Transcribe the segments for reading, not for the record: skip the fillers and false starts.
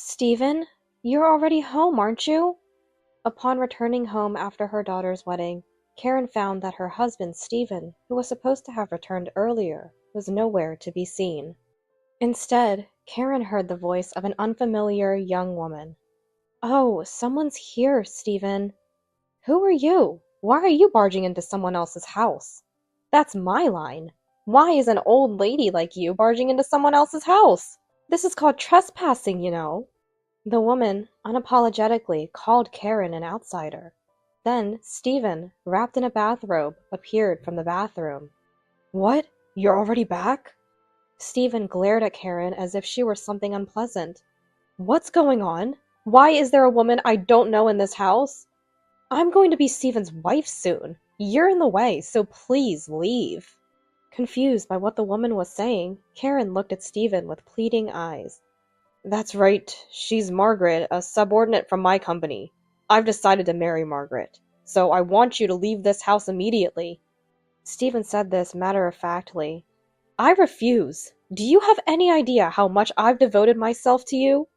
Stephen, you're already home, aren't you? Upon returning home after her daughter's wedding, Karen found that her husband, Stephen, who was supposed to have returned earlier, was nowhere to be seen. Instead, Karen heard the voice of an unfamiliar young woman. Oh, someone's here, Stephen. Who are you? Why are you barging into someone else's house? That's my line. Why is an old lady like you barging into someone else's house? This is called trespassing, you know. The woman unapologetically called Karen an outsider. Then Stephen, wrapped in a bathrobe, appeared from the bathroom. What? You're already back? Stephen glared at Karen as if she were something unpleasant. What's going on? Why is there a woman I don't know in this house? I'm going to be Stephen's wife soon. You're in the way, so please leave. Confused by what the woman was saying, Karen looked at Stephen with pleading eyes. That's right, she's Margaret, a subordinate from my company. I've decided to marry Margaret, so I want you to leave this house immediately. Stephen said this matter-of-factly. I refuse. Do you have any idea how much I've devoted myself to you?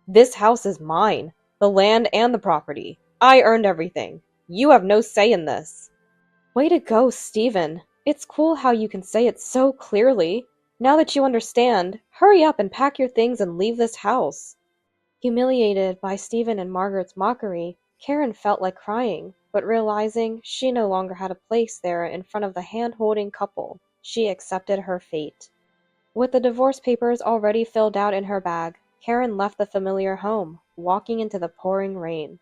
This house is mine, the land and the property. I earned everything. You have no say in this. Way to go, Stephen. It's cool how you can say it so clearly. Now that you understand, hurry up and pack your things and leave this house. Humiliated by Stephen and Margaret's mockery, Karen felt like crying, but realizing she no longer had a place there in front of the hand-holding couple, she accepted her fate. With the divorce papers already filled out in her bag, Karen left the familiar home, walking into the pouring rain.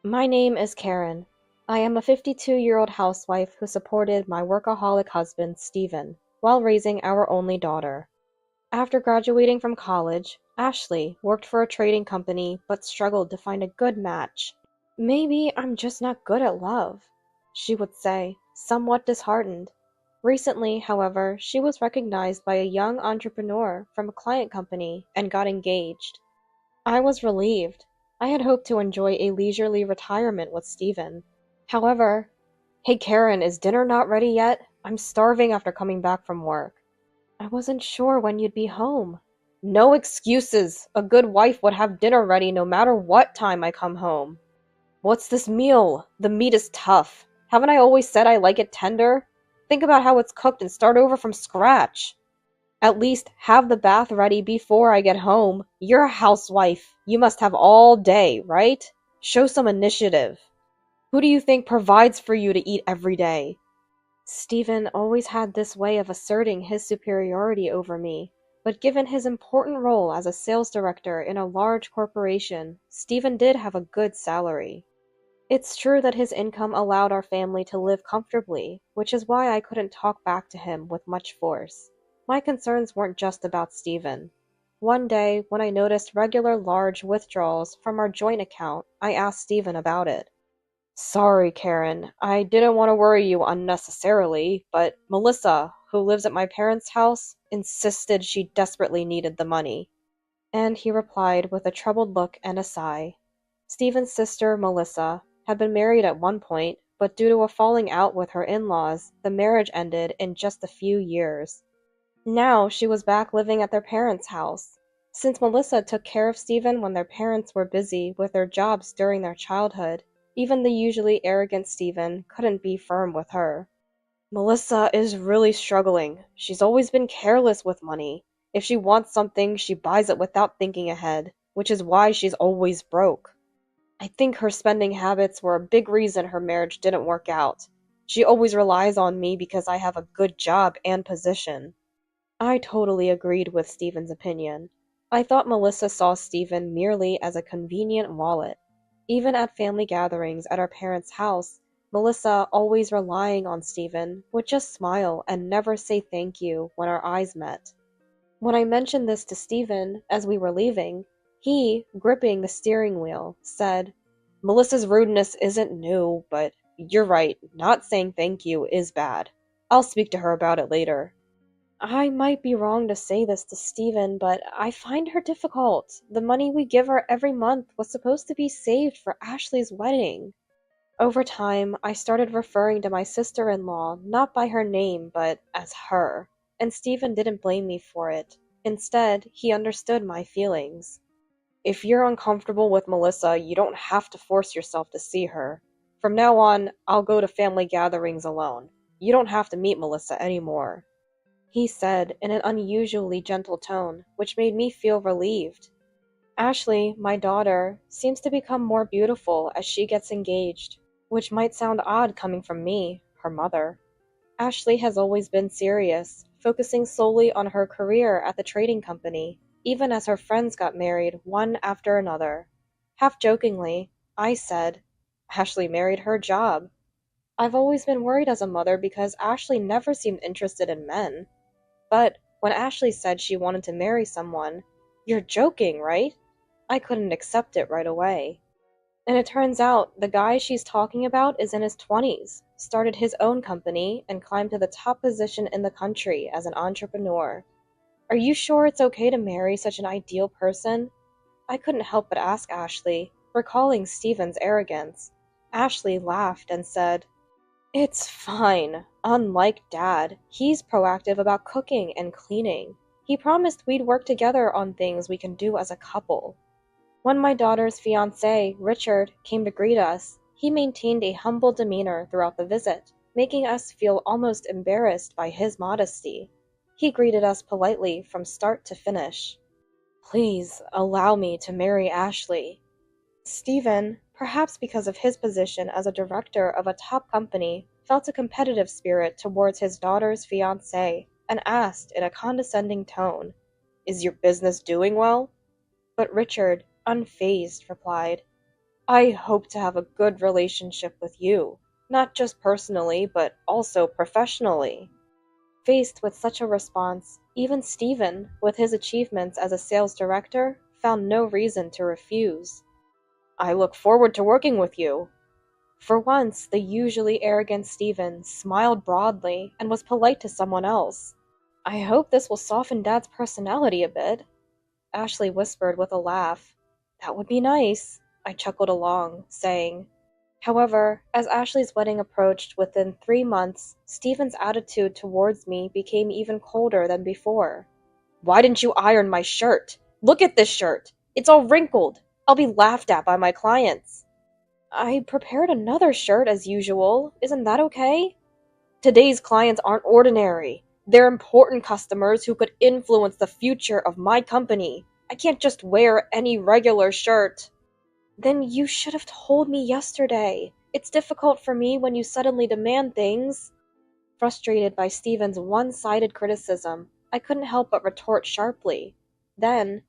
My name is Karen. I am a 52-year-old housewife who supported my workaholic husband, Stephen, while raising our only daughter. After graduating from college, Ashley worked for a trading company but struggled to find a good match. Maybe I'm just not good at love, she would say, somewhat disheartened. Recently, however, she was recognized by a young entrepreneur from a client company and got engaged. I was relieved. I had hoped to enjoy a leisurely retirement with Stephen. However, hey Karen, is dinner not ready yet? I'm starving after coming back from work. I wasn't sure when you'd be home. No excuses! A good wife would have dinner ready no matter what time I come home. What's this meal? The meat is tough. Haven't I always said I like it tender? Think about how it's cooked and start over from scratch. At least have the bath ready before I get home. You're a housewife. You must have all day, right? Show some initiative. Who do you think provides for you to eat every day? Stephen always had this way of asserting his superiority over me, but given his important role as a sales director in a large corporation, Stephen did have a good salary. It's true that his income allowed our family to live comfortably, which is why I couldn't talk back to him with much force. My concerns weren't just about Stephen. One day, when I noticed regular large withdrawals from our joint account, I asked Stephen about it. Sorry, Karen. I didn't want to worry you unnecessarily, but Melissa, who lives at my parents' house, insisted she desperately needed the money. And he replied with a troubled look and a sigh. Stephen's sister, Melissa, had been married at one point, but due to a falling out with her in-laws, the marriage ended in just a few years. Now she was back living at their parents' house. Since Melissa took care of Stephen when their parents were busy with their jobs during their childhood, even the usually arrogant Stephen couldn't be firm with her. Melissa is really struggling. She's always been careless with money. If she wants something, she buys it without thinking ahead, which is why she's always broke. I think her spending habits were a big reason her marriage didn't work out. She always relies on me because I have a good job and position. I totally agreed with Stephen's opinion. I thought Melissa saw Stephen merely as a convenient wallet. Even at family gatherings at our parents' house, Melissa, always relying on Stephen, would just smile and never say thank you when our eyes met. When I mentioned this to Stephen as we were leaving, he, gripping the steering wheel, said, Melissa's rudeness isn't new, but you're right, not saying thank you is bad. I'll speak to her about it later. I might be wrong to say this to Stephen, but I find her difficult. The money we give her every month was supposed to be saved for Ashley's wedding. Over time, I started referring to my sister-in-law not by her name, but as her, and Stephen didn't blame me for it. Instead, he understood my feelings. If you're uncomfortable with Melissa, you don't have to force yourself to see her. From now on, I'll go to family gatherings alone. You don't have to meet Melissa anymore," he said in an unusually gentle tone, which made me feel relieved. Ashley, my daughter, seems to become more beautiful as she gets engaged, which might sound odd coming from me, her mother. Ashley has always been serious, focusing solely on her career at the trading company, even as her friends got married one after another. Half jokingly, I said, "Ashley married her job." I've always been worried as a mother because Ashley never seemed interested in men. But when Ashley said she wanted to marry someone, "You're joking, right?" I couldn't accept it right away. And it turns out the guy she's talking about is in his 20s, started his own company, and climbed to the top position in the country as an entrepreneur. Are you sure it's okay to marry such an ideal person? I couldn't help but ask Ashley, recalling Stephen's arrogance. Ashley laughed and said, "It's fine. Unlike Dad, he's proactive about cooking and cleaning. He promised we'd work together on things we can do as a couple." When my daughter's fiancé, Richard, came to greet us, he maintained a humble demeanor throughout the visit, making us feel almost embarrassed by his modesty. He greeted us politely from start to finish. "Please allow me to marry Ashley." Stephen, perhaps because of his position as a director of a top company, felt a competitive spirit towards his daughter's fiancé and asked in a condescending tone, "Is your business doing well?" But Richard, unfazed, replied, "I hope to have a good relationship with you, not just personally, but also professionally." Faced with such a response, even Stephen, with his achievements as a sales director, found no reason to refuse. "I look forward to working with you." For once, the usually arrogant Stephen smiled broadly and was polite to someone else. "I hope this will soften Dad's personality a bit," Ashley whispered with a laugh. "That would be nice," I chuckled along, saying. However, as Ashley's wedding approached within 3 months, Stephen's attitude towards me became even colder than before. "Why didn't you iron my shirt? Look at this shirt! It's all wrinkled! I'll be laughed at by my clients." "I prepared another shirt as usual. Isn't that okay?" "Today's clients aren't ordinary. They're important customers who could influence the future of my company. I can't just wear any regular shirt." "Then you should have told me yesterday. It's difficult for me when you suddenly demand things." Frustrated by Stephen's one-sided criticism, I couldn't help but retort sharply. Then,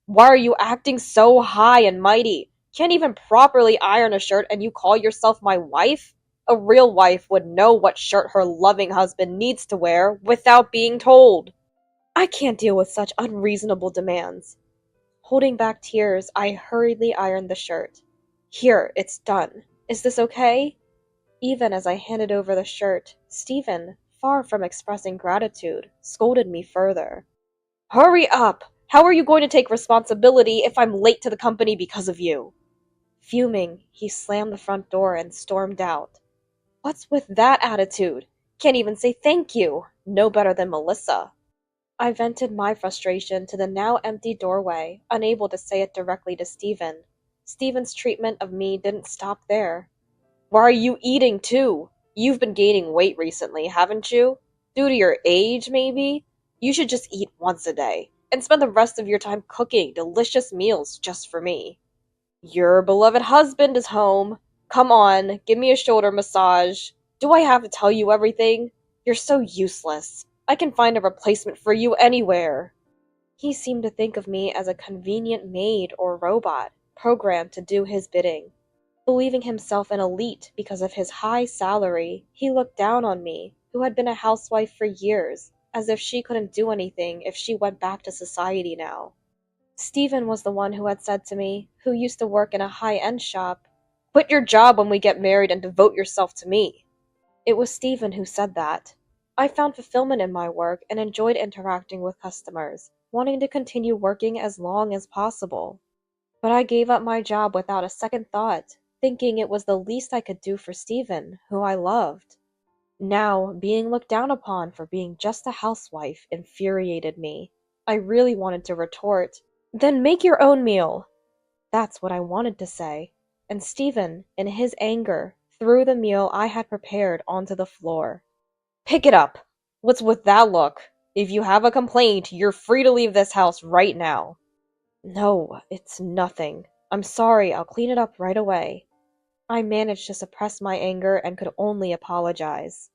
"Why are you acting so high and mighty? Can't even properly iron a shirt and you call yourself my wife? A real wife would know what shirt her loving husband needs to wear without being told." I can't deal with such unreasonable demands. Holding back tears, I hurriedly ironed the shirt. "Here, it's done. Is this okay?" Even as I handed over the shirt, Stephen, far from expressing gratitude, scolded me further. "Hurry up! How are you going to take responsibility if I'm late to the company because of you?" Fuming, he slammed the front door and stormed out. What's with that attitude? Can't even say thank you. No better than Melissa. I vented my frustration to the now empty doorway, unable to say it directly to Stephen. Stephen's treatment of me didn't stop there. "Why are you eating too? You've been gaining weight recently, haven't you? Due to your age, maybe? You should just eat once a day, and spend the rest of your time cooking delicious meals just for me. Your beloved husband is home. Come on, give me a shoulder massage. Do I have to tell you everything? You're so useless. I can find a replacement for you anywhere." He seemed to think of me as a convenient maid or robot, programmed to do his bidding. Believing himself an elite because of his high salary, he looked down on me, who had been a housewife for years, as if she couldn't do anything if she went back to society now. Stephen was the one who had said to me, who used to work in a high-end shop, "Quit your job when we get married and devote yourself to me." It was Stephen who said that. I found fulfillment in my work and enjoyed interacting with customers, wanting to continue working as long as possible. But I gave up my job without a second thought, thinking it was the least I could do for Stephen, who I loved. Now, being looked down upon for being just a housewife infuriated me. I really wanted to retort, "Then make your own meal." That's what I wanted to say. And Stephen, in his anger, threw the meal I had prepared onto the floor. Pick it up! What's with that look? If you have a complaint, you're free to leave this house right now. No, it's nothing. I'm sorry, I'll clean it up right away. I managed to suppress my anger and could only apologize.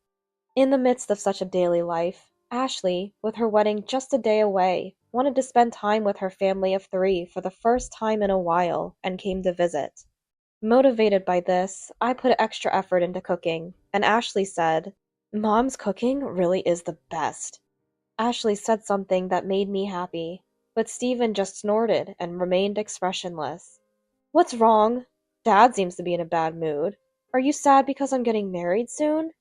In the midst of such a daily life, Ashley, with her wedding just a day away, wanted to spend time with her family of 3 for the first time in a while and came to visit. Motivated by this, I put extra effort into cooking, and Ashley said, "Mom's cooking really is the best." Ashley said something that made me happy, but Stephen just snorted and remained expressionless. What's wrong? Dad seems to be in a bad mood. Are you sad because I'm getting married soon?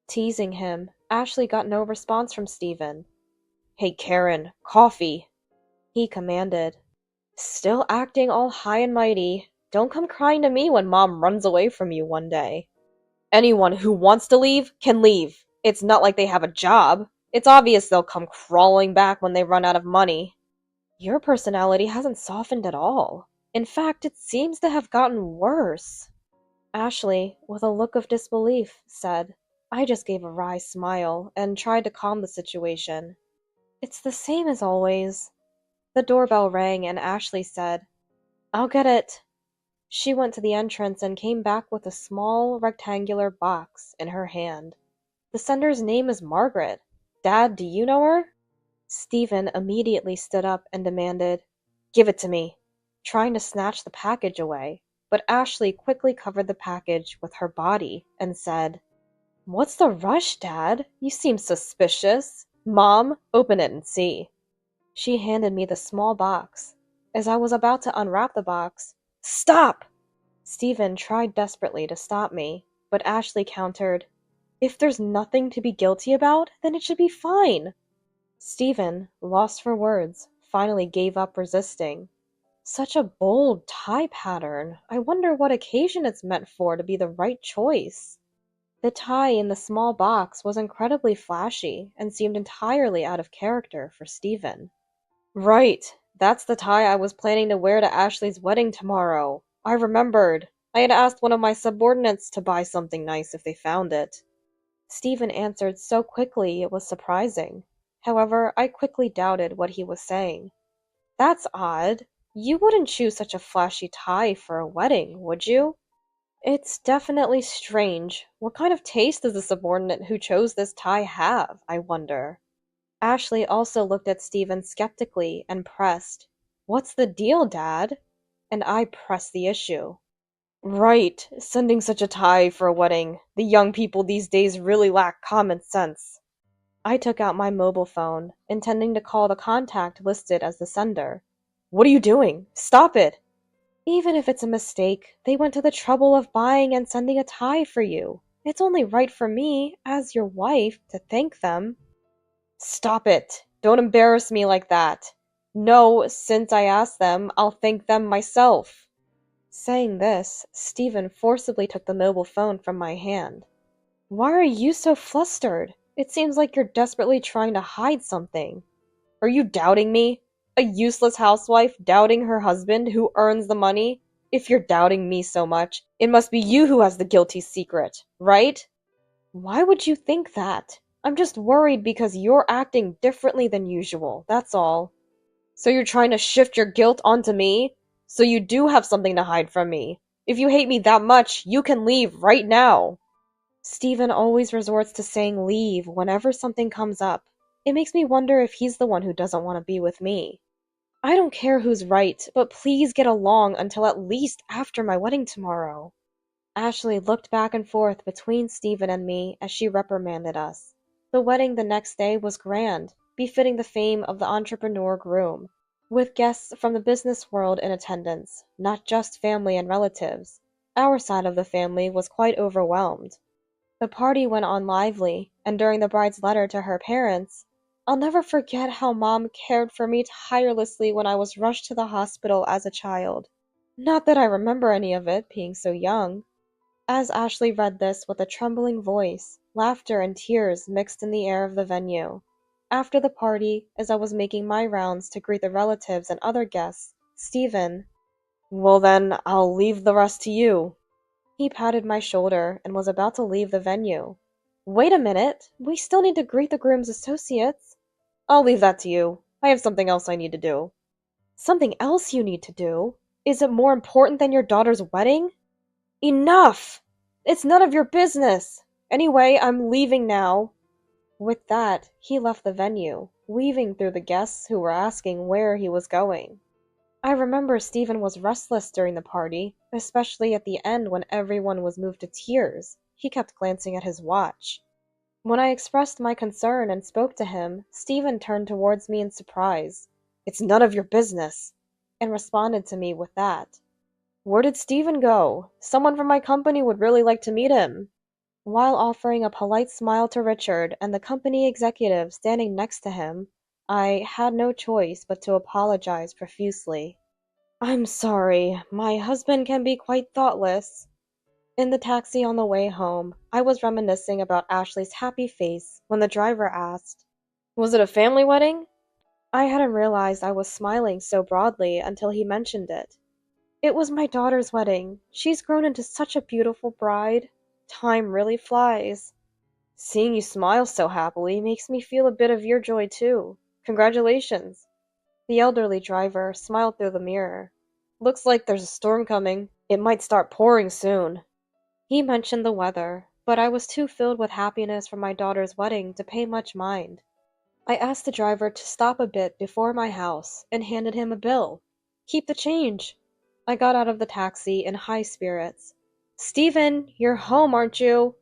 Teasing him, Ashley got no response from Stephen. Hey Karen, coffee, he commanded. Still acting all high and mighty. Don't come crying to me when Mom runs away from you one day. Anyone who wants to leave can leave. It's not like they have a job. It's obvious they'll come crawling back when they run out of money. Your personality hasn't softened at all. In fact, it seems to have gotten worse. Ashley, with a look of disbelief, said. I just gave a wry smile and tried to calm the situation. It's the same as always. The doorbell rang and Ashley said, I'll get it. She went to the entrance and came back with a small rectangular box in her hand. The sender's name is Margaret. Dad, do you know her? Stephen immediately stood up and demanded, Give it to me, trying to snatch the package away, but Ashley quickly covered the package with her body and said, What's the rush, Dad? You seem suspicious. Mom, open it and see. She handed me the small box. As I was about to unwrap the box, Stop! Stephen tried desperately to stop me, but Ashley countered, If there's nothing to be guilty about, then it should be fine. Stephen, lost for words, finally gave up resisting. Such a bold tie pattern. I wonder what occasion it's meant for to be the right choice. The tie in the small box was incredibly flashy and seemed entirely out of character for Stephen. Right, that's the tie I was planning to wear to Ashley's wedding tomorrow. I remembered. I had asked one of my subordinates to buy something nice if they found it. Stephen answered so quickly it was surprising. However, I quickly doubted what he was saying. That's odd. You wouldn't choose such a flashy tie for a wedding, would you? It's definitely strange. What kind of taste does the subordinate who chose this tie have, I wonder? Ashley also looked at Stephen skeptically and pressed, What's the deal, Dad? And I pressed the issue. Right, sending such a tie for a wedding. The young people these days really lack common sense. I took out my mobile phone, intending to call the contact listed as the sender. What are you doing? Stop it! Even if it's a mistake, they went to the trouble of buying and sending a tie for you. It's only right for me, as your wife, to thank them. Stop it! Don't embarrass me like that. No, since I asked them, I'll thank them myself. Saying this, Stephen forcibly took the mobile phone from my hand. Why are you so flustered? It seems like you're desperately trying to hide something. Are you doubting me? A useless housewife doubting her husband who earns the money? If you're doubting me so much, it must be you who has the guilty secret, right? Why would you think that? I'm just worried because you're acting differently than usual, that's all. So you're trying to shift your guilt onto me? So you do have something to hide from me. If you hate me that much, you can leave right now. Stephen always resorts to saying leave whenever something comes up. It makes me wonder if he's the one who doesn't want to be with me. I don't care who's right, but please get along until at least after my wedding tomorrow. Ashley looked back and forth between Stephen and me as she reprimanded us. The wedding the next day was grand, befitting the fame of the entrepreneur groom, with guests from the business world in attendance, not just family and relatives. Our side of the family was quite overwhelmed. The party went on lively, and during the bride's letter to her parents, I'll never forget how Mom cared for me tirelessly when I was rushed to the hospital as a child. Not that I remember any of it, being so young. As Ashley read this with a trembling voice, laughter and tears mixed in the air of the venue. After the party, as I was making my rounds to greet the relatives and other guests, Stephen, Well then, I'll leave the rest to you. He patted my shoulder and was about to leave the venue. Wait a minute, we still need to greet the groom's associates. I'll leave that to you. I have something else I need to do. Something else you need to do? Is it more important than your daughter's wedding? Enough! It's none of your business! Anyway, I'm leaving now. With that, he left the venue, weaving through the guests who were asking where he was going. I remember Stephen was restless during the party, especially at the end when everyone was moved to tears. He kept glancing at his watch. When I expressed my concern and spoke to him, Stephen turned towards me in surprise. It's none of your business, and responded to me with that. Where did Stephen go? Someone from my company would really like to meet him. While offering a polite smile to Richard and the company executive standing next to him, I had no choice but to apologize profusely. I'm sorry, my husband can be quite thoughtless. In the taxi on the way home, I was reminiscing about Ashley's happy face when the driver asked, Was it a family wedding? I hadn't realized I was smiling so broadly until he mentioned it. It was my daughter's wedding. She's grown into such a beautiful bride. Time really flies. Seeing you smile so happily makes me feel a bit of your joy too. Congratulations. The elderly driver smiled through the mirror. Looks like there's a storm coming. It might start pouring soon. He mentioned the weather, but I was too filled with happiness for my daughter's wedding to pay much mind. I asked the driver to stop a bit before my house and handed him a bill. Keep the change. I got out of the taxi in high spirits. Stephen, you're home, aren't you?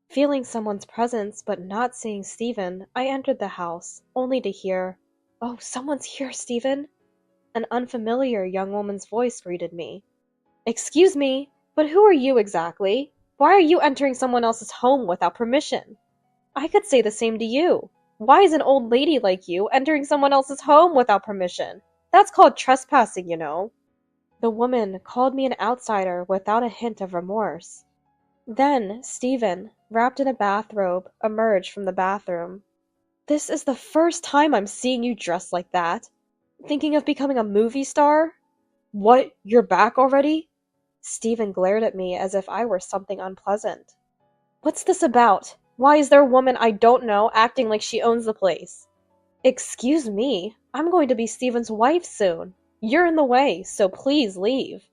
Feeling someone's presence but not seeing Stephen, I entered the house, only to hear, Oh, someone's here, Stephen. An unfamiliar young woman's voice greeted me. Excuse me, but who are you exactly? Why are you entering someone else's home without permission? I could say the same to you. Why is an old lady like you entering someone else's home without permission? That's called trespassing, you know. The woman called me an outsider without a hint of remorse. Then Stephen, wrapped in a bathrobe, emerged from the bathroom. This is the first time I'm seeing you dressed like that. Thinking of becoming a movie star? What, you're back already? Stephen glared at me as if I were something unpleasant. What's this about? Why is there a woman I don't know acting like she owns the place? Excuse me, I'm going to be Stephen's wife soon. You're in the way, so please leave.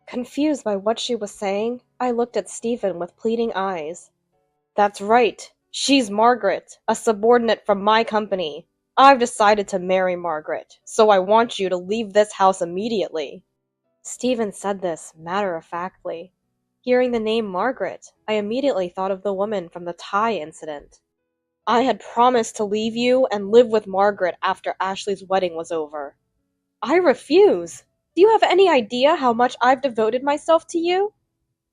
Confused by what she was saying, I looked at Stephen with pleading eyes. That's right. She's Margaret, a subordinate from my company. I've decided to marry Margaret, so I want you to leave this house immediately. Stephen said this matter-of-factly. Hearing the name Margaret, I immediately thought of the woman from the tie incident. I had promised to leave you and live with Margaret after Ashley's wedding was over. I refuse. Do you have any idea how much I've devoted myself to you?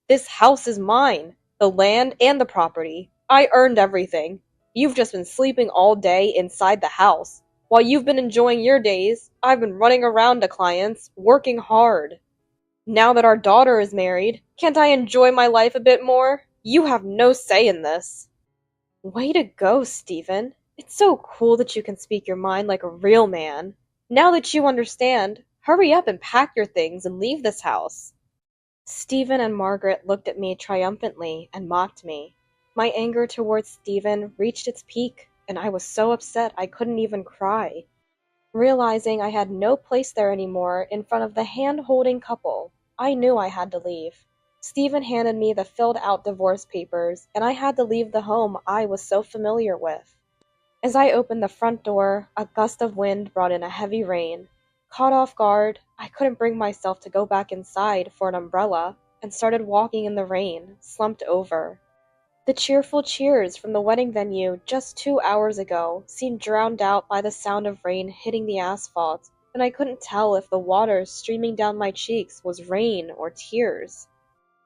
This house is mine, the land and the property. I earned everything. You've just been sleeping all day inside the house. While you've been enjoying your days, I've been running around to clients, working hard. Now that our daughter is married, can't I enjoy my life a bit more? You have no say in this. Way to go, Stephen. It's so cool that you can speak your mind like a real man. Now that you understand, hurry up and pack your things and leave this house. Stephen and Margaret looked at me triumphantly and mocked me. My anger towards Stephen reached its peak, and I was so upset I couldn't even cry. Realizing I had no place there anymore in front of the hand-holding couple, I knew I had to leave. Stephen handed me the filled-out divorce papers, and I had to leave the home I was so familiar with. As I opened the front door, a gust of wind brought in a heavy rain. Caught off guard, I couldn't bring myself to go back inside for an umbrella, and started walking in the rain, slumped over. The cheerful cheers from the wedding venue just 2 hours ago seemed drowned out by the sound of rain hitting the asphalt, and I couldn't tell if the water streaming down my cheeks was rain or tears.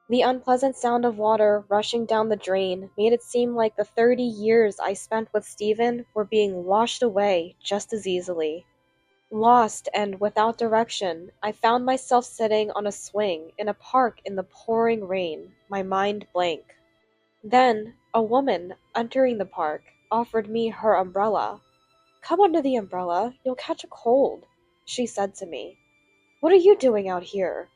The unpleasant sound of water rushing down the drain made it seem like the 30 years I spent with Stephen were being washed away just as easily. Lost and without direction, I found myself sitting on a swing in a park in the pouring rain, my mind blank. Then, a woman, entering the park, offered me her umbrella. Come under the umbrella, you'll catch a cold, she said to me. What are you doing out here?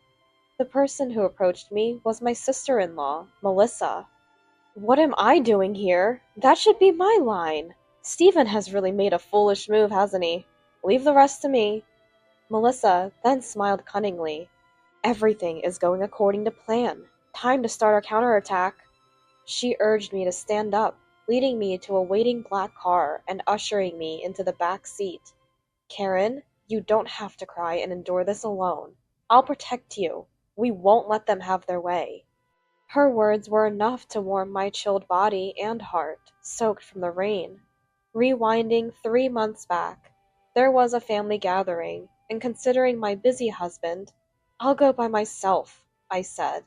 The person who approached me was my sister-in-law, Melissa. What am I doing here? That should be my line. Stephen has really made a foolish move, hasn't he? Leave the rest to me. Melissa then smiled cunningly. Everything is going according to plan. Time to start our counterattack. She urged me to stand up, leading me to a waiting black car and ushering me into the back seat. Karen, you don't have to cry and endure this alone. I'll protect you. We won't let them have their way. Her words were enough to warm my chilled body and heart, soaked from the rain. Rewinding 3 months back, there was a family gathering, and considering my busy husband, I'll go by myself, I said.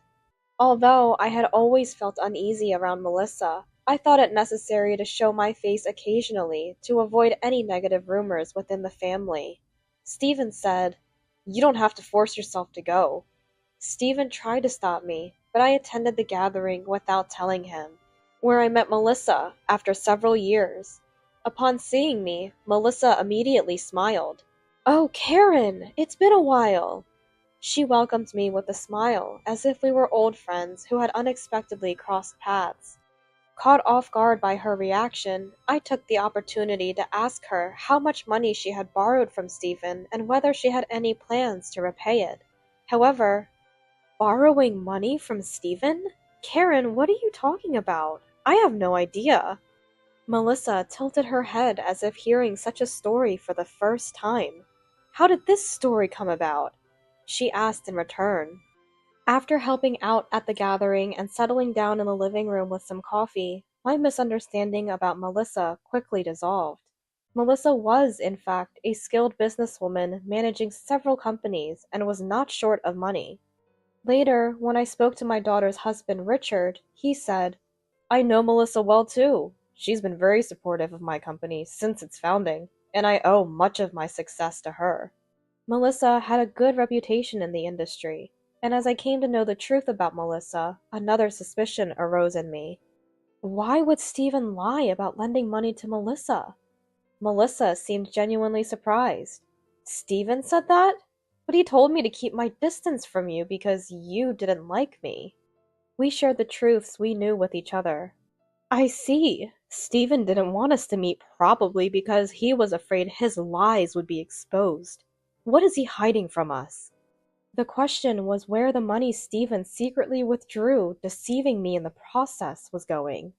Although I had always felt uneasy around Melissa, I thought it necessary to show my face occasionally to avoid any negative rumors within the family. Stephen said, "You don't have to force yourself to go." Stephen tried to stop me, but I attended the gathering without telling him, where I met Melissa after several years. Upon seeing me, Melissa immediately smiled. "Oh, Karen, it's been a while." She welcomed me with a smile, as if we were old friends who had unexpectedly crossed paths. Caught off guard by her reaction, I took the opportunity to ask her how much money she had borrowed from Stephen and whether she had any plans to repay it. However, borrowing money from Stephen? Karen, what are you talking about? I have no idea. Melissa tilted her head as if hearing such a story for the first time. How did this story come about? She asked in return. After helping out at the gathering and settling down in the living room with some coffee, my misunderstanding about Melissa quickly dissolved. Melissa was, in fact, a skilled businesswoman managing several companies and was not short of money. Later, when I spoke to my daughter's husband, Richard, he said, "I know Melissa well too. She's been very supportive of my company since its founding, and I owe much of my success to her." Melissa had a good reputation in the industry, and as I came to know the truth about Melissa, another suspicion arose in me. Why would Stephen lie about lending money to Melissa? Melissa seemed genuinely surprised. "Stephen said that? But he told me to keep my distance from you because you didn't like me." We shared the truths we knew with each other. "I see. Stephen didn't want us to meet probably because he was afraid his lies would be exposed. What is he hiding from us?" The question was where the money Stephen secretly withdrew, deceiving me in the process, was going.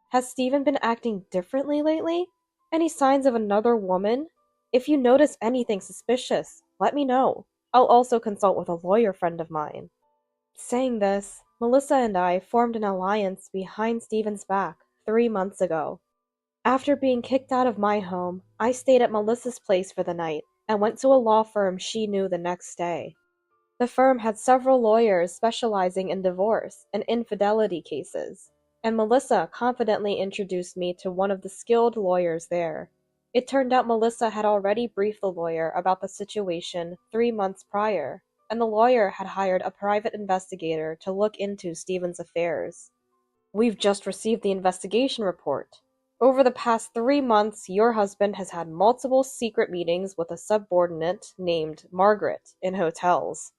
Has Stephen been acting differently lately? Any signs of another woman? If you notice anything suspicious, let me know. I'll also consult with a lawyer friend of mine. Saying this, Melissa and I formed an alliance behind Stephen's back 3 months ago. After being kicked out of my home, I stayed at Melissa's place for the night and went to a law firm she knew the next day. The firm had several lawyers specializing in divorce and infidelity cases, and Melissa confidently introduced me to one of the skilled lawyers there. It turned out Melissa had already briefed the lawyer about the situation 3 months prior, and the lawyer had hired a private investigator to look into Stephen's affairs. "We've just received the investigation report. Over the past 3 months, your husband has had multiple secret meetings with a subordinate named Margaret in hotels.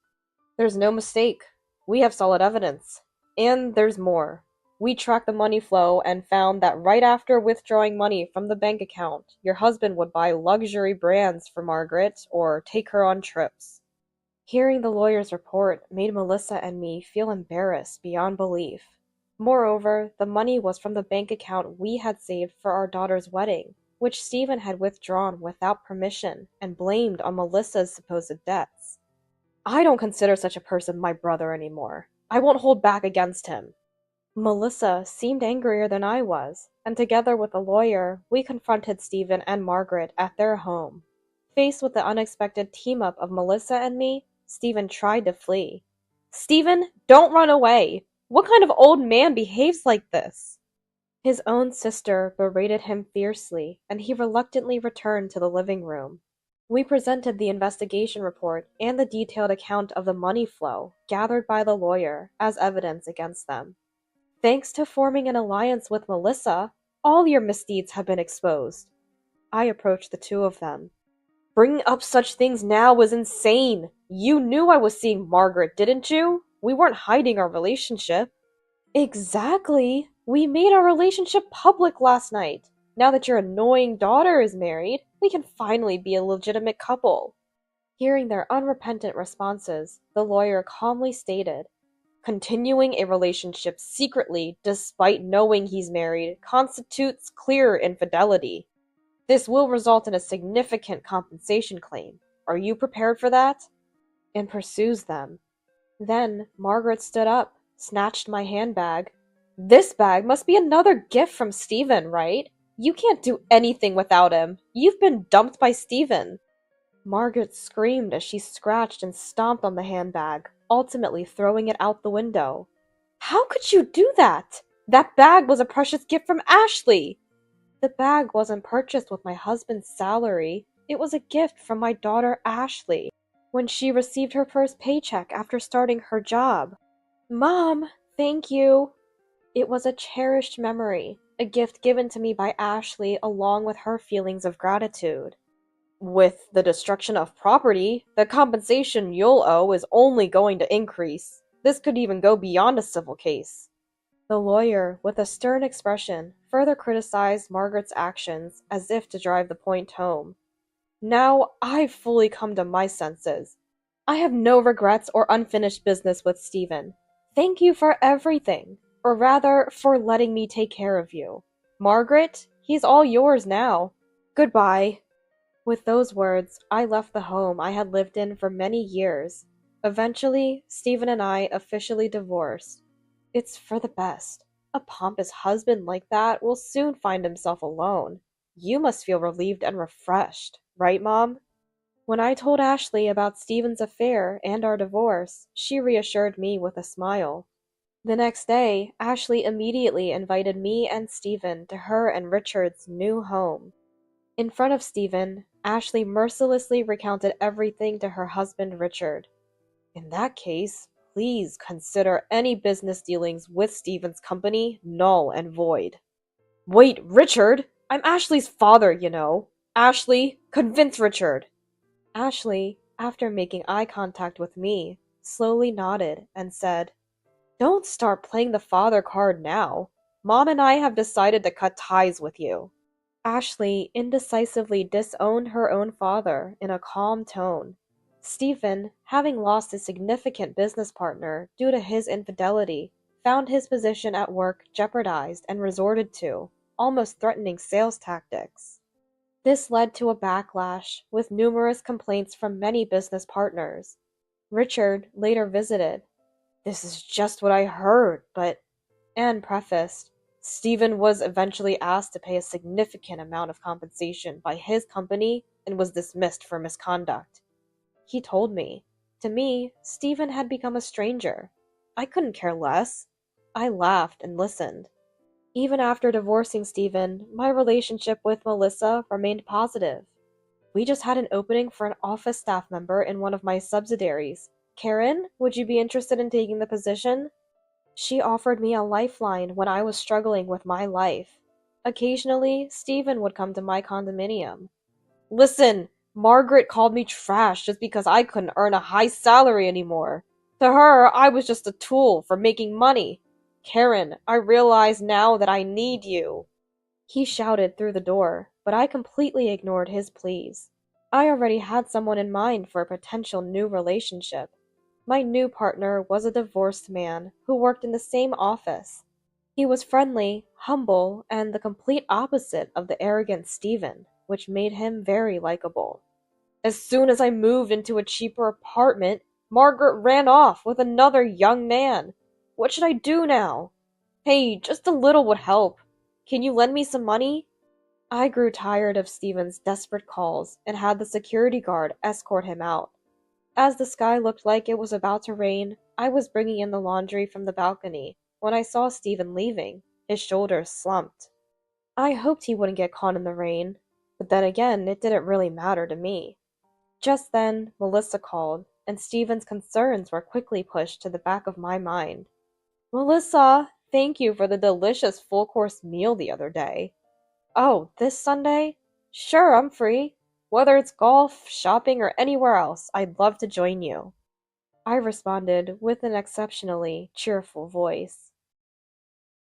There's no mistake. We have solid evidence. And there's more. We tracked the money flow and found that right after withdrawing money from the bank account, your husband would buy luxury brands for Margaret or take her on trips." Hearing the lawyer's report made Melissa and me feel embarrassed beyond belief. Moreover, the money was from the bank account we had saved for our daughter's wedding, which Stephen had withdrawn without permission and blamed on Melissa's supposed debts. "I don't consider such a person my brother anymore. I won't hold back against him." Melissa seemed angrier than I was, and together with the lawyer, we confronted Stephen and Margaret at their home. Faced with the unexpected team-up of Melissa and me, Stephen tried to flee. "Stephen, don't run away! What kind of old man behaves like this?" His own sister berated him fiercely, and he reluctantly returned to the living room. We presented the investigation report and the detailed account of the money flow gathered by the lawyer as evidence against them. "Thanks to forming an alliance with Melissa, all your misdeeds have been exposed." I approached the two of them. Bringing up such things now is insane. You knew I was seeing Margaret, didn't you? We weren't hiding our relationship. Exactly. We made our relationship public last night. Now that your annoying daughter is married, we can finally be a legitimate couple. Hearing their unrepentant responses, the lawyer calmly stated, continuing a relationship secretly despite knowing he's married constitutes clear infidelity. This will result in a significant compensation claim. Are you prepared for that? And pursues them. Then Margaret stood up, snatched my handbag. This bag must be another gift from Stephen, right? You can't do anything without him. You've been dumped by Stephen. Margaret screamed as she scratched and stomped on the handbag, ultimately throwing it out the window. How could you do that? That bag was a precious gift from Ashley! The bag wasn't purchased with my husband's salary. It was a gift from my daughter Ashley when she received her first paycheck after starting her job. Mom, thank you. It was a cherished memory, a gift given to me by Ashley along with her feelings of gratitude. With the destruction of property, the compensation you'll owe is only going to increase. This could even go beyond a civil case. The lawyer, with a stern expression, further criticized Margaret's actions as if to drive the point home. Now I've fully come to my senses. I have no regrets or unfinished business with Stephen. Thank you for everything, or rather, for letting me take care of you. Margaret, he's all yours now. Goodbye. With those words, I left the home I had lived in for many years. Eventually, Stephen and I officially divorced. It's for the best. A pompous husband like that will soon find himself alone. You must feel relieved and refreshed, right, Mom? When I told Ashley about Stephen's affair and our divorce, she reassured me with a smile. The next day, Ashley immediately invited me and Stephen to her and Richard's new home. In front of Stephen, Ashley mercilessly recounted everything to her husband Richard. In that case, please consider any business dealings with Stephen's company null and void. Wait, Richard! I'm Ashley's father, you know. Ashley, convince Richard! Ashley, after making eye contact with me, slowly nodded and said, Don't start playing the father card now. Mom and I have decided to cut ties with you. Ashley indecisively disowned her own father in a calm tone. Stephen, having lost a significant business partner due to his infidelity, found his position at work jeopardized and resorted to, almost threatening sales tactics. This led to a backlash, with numerous complaints from many business partners. Richard later visited. This is just what I heard, but... Anne prefaced, Stephen was eventually asked to pay a significant amount of compensation by his company and was dismissed for misconduct. He told me. To me, Stephen had become a stranger. I couldn't care less. I laughed and listened. Even after divorcing Stephen, my relationship with Melissa remained positive. We just had an opening for an office staff member in one of my subsidiaries. Karen, would you be interested in taking the position? She offered me a lifeline when I was struggling with my life. Occasionally, Stephen would come to my condominium. Listen, Margaret called me trash just because I couldn't earn a high salary anymore. To her, I was just a tool for making money. Karen, I realize now that I need you. He shouted through the door, but I completely ignored his pleas. I already had someone in mind for a potential new relationship. My new partner was a divorced man who worked in the same office. He was friendly, humble, and the complete opposite of the arrogant Stephen, which made him very likable. As soon as I moved into a cheaper apartment, Margaret ran off with another young man. What should I do now? Hey, just a little would help. Can you lend me some money? I grew tired of Stephen's desperate calls and had the security guard escort him out. As the sky looked like it was about to rain, I was bringing in the laundry from the balcony when I saw Stephen leaving. His shoulders slumped. I hoped he wouldn't get caught in the rain, but then again, it didn't really matter to me. Just then, Melissa called, and Stephen's concerns were quickly pushed to the back of my mind. Melissa, thank you for the delicious full-course meal the other day. Oh, this Sunday? Sure, I'm free. Whether it's golf, shopping, or anywhere else, I'd love to join you. I responded with an exceptionally cheerful voice.